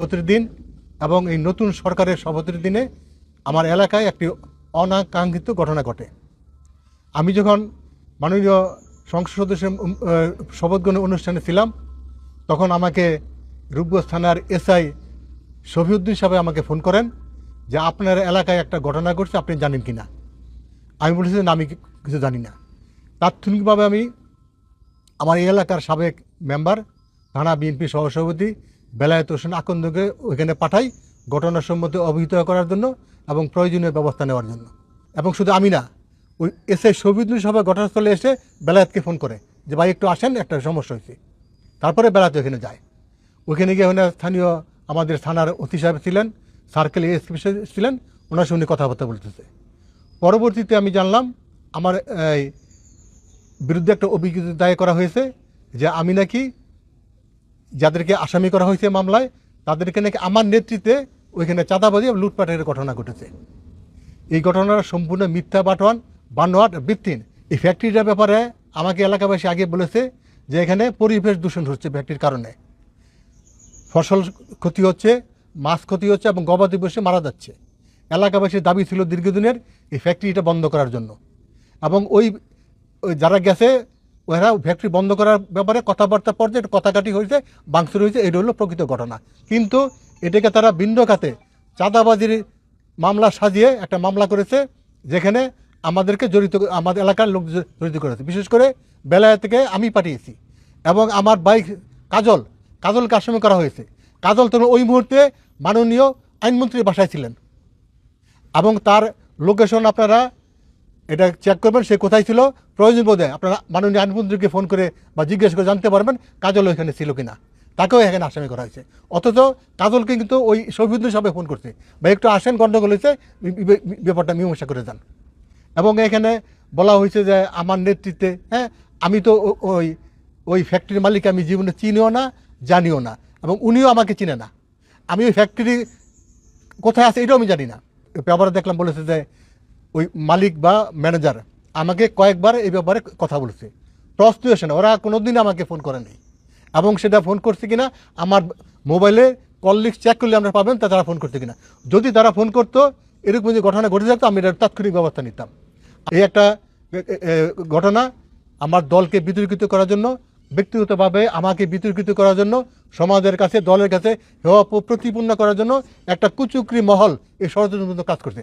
শপথের দিন এবং এই নতুন সরকারের শপথের দিনে আমার এলাকায় একটি অনাকাঙ্ক্ষিত ঘটনা ঘটে। আমি যখন মাননীয় সংসদ সদস্যের শপথ গ্রহণ অনুষ্ঠানে ছিলাম, তখন আমাকে রূপগঞ্জ থানার এসআই শফিউদ্দিন সাহেব আমাকে ফোন করেন যে আপনার এলাকায় একটা ঘটনা ঘটছে, আপনি জানেন কি না। আমি বলেছি না, আমি কিছু জানি না। তাৎক্ষণিকভাবে আমি আমার এই এলাকার সাবেক মেম্বার, থানা বিএনপি সহসভাপতি বেলায়েত হোসেন আকন্দকে ওইখানে পাঠাই ঘটনার সম্বন্ধে অবহিত করার জন্য এবং প্রয়োজনীয় ব্যবস্থা নেওয়ার জন্য। এবং শুধু আমি না, ওই এসআই শফিউদ্দিন সাহেব ঘটনাস্থলে এসে বেলায়েতকে ফোন করে যে ভাই একটু আসেন, একটা সমস্যা হয়েছে। তারপরে বেলায়েত ওখানে যায়। ওইখানে গিয়ে ওখানে স্থানীয় আমাদের থানার ওসি সাহেব ছিলেন, সার্কেল এএসপি ছিলেন, ওনার সঙ্গে কথাবার্তা বলতেছে। পরবর্তীতে আমি জানলাম আমার বিরুদ্ধে একটা অভিযোগ দায়ের করা হয়েছে যে আমি নাকি যাদেরকে আসামি করা হয়েছে মামলায়, তাদেরকে নাকি আমার নেতৃত্বে ওইখানে চাঁদাবাজি এবং লুটপাটের ঘটনা ঘটেছে। এই ঘটনার সম্পূর্ণ মিথ্যা বানোয়াট ভিত্তিহীন। এই ফ্যাক্টরিটার ব্যাপারে আমাকে এলাকাবাসী আগে বলেছে যে এখানে পরিবেশ দূষণ হচ্ছে ফ্যাক্টরির কারণে, ফসল ক্ষতি হচ্ছে, মাছ ক্ষতি হচ্ছে এবং গবাদি পশু মারা যাচ্ছে। এলাকাবাসীর দাবি ছিল দীর্ঘদিনের এই ফ্যাক্টরিটা বন্ধ করার জন্য। এবং ওই যারা গেছে ওরা ফ্যাক্টরি বন্ধ করার ব্যাপারে কথাবার্তা পর্যায়ে কথাকাটি হয়েছে, ভাঙচুর হয়েছে, এটা হলো প্রকৃত ঘটনা। কিন্তু এটাকে তারা ভিন্ন খাতে চাঁদাবাজির মামলা সাজিয়ে একটা মামলা করেছে, যেখানে আমাদেরকে আমাদের এলাকার লোক জড়িত করেছে। বিশেষ করে বেলায়েত থেকে আমি পাঠিয়েছি এবং আমার ভাই কাজলকে আসামি করা হয়েছে। কাজল তখন ওই মুহূর্তে মাননীয় আইনমন্ত্রীর বাসায় ছিলেন এবং তার লোকেশন আপনারা এটা চেক করবেন, সে কোথায় ছিল। প্রয়োজন বোধে আপনারা মাননীয় আইনমন্ত্রীকে ফোন করে বা জিজ্ঞেস করে জানতে পারবেন কাজল ওইখানে ছিল কিনা। তাকেও এখানে আসামি করা হয়েছে। অথচ কাজলকে কিন্তু ওই শফিউদ্দিন সাহেব ফোন করছে, বা একটু আসেন, গণ্ডগোল হয়েছে, ব্যাপারটা মীমাংসা করে যান। এবং এখানে বলা হয়েছে যে আমার নেতৃত্বে, আমি তো ওই ফ্যাক্টরির মালিক আমি জীবনে চিনিও না, জানিও না, এবং উনিও আমাকে চিনে না। আমি ওই ফ্যাক্টরি কোথায় আছে এটাও আমি জানি না। ব্যাপারে দেখলাম বলেছে যে ওই মালিক বা ম্যানেজার আমাকে কয়েকবার এই ব্যাপারে কথা বলেছে। প্রশ্নই আসে না, ওরা কোনোদিন আমাকে ফোন করেনি। এবং সেটা ফোন করছে কিনা আমার মোবাইলে কল লিস্ট চেক করলে আমরা পাবেন তারা ফোন করছে কিনা। যদি তারা ফোন করতো, এরকম যে ঘটনা ঘটে থাকতো, আমি এটার তাৎক্ষণিক ব্যবস্থা নিতাম। এই একটা ঘটনা আমার দলকে বিতর্কিত করার জন্য, ব্যক্তিগতভাবে আমাকে বিতর্কিত করার জন্য, সমাজের কাছে, দলের কাছে হেয় প্রতিপন্ন করার জন্য একটা কুচুকরি মহল এই ষড়যন্ত্র কাজ করছে।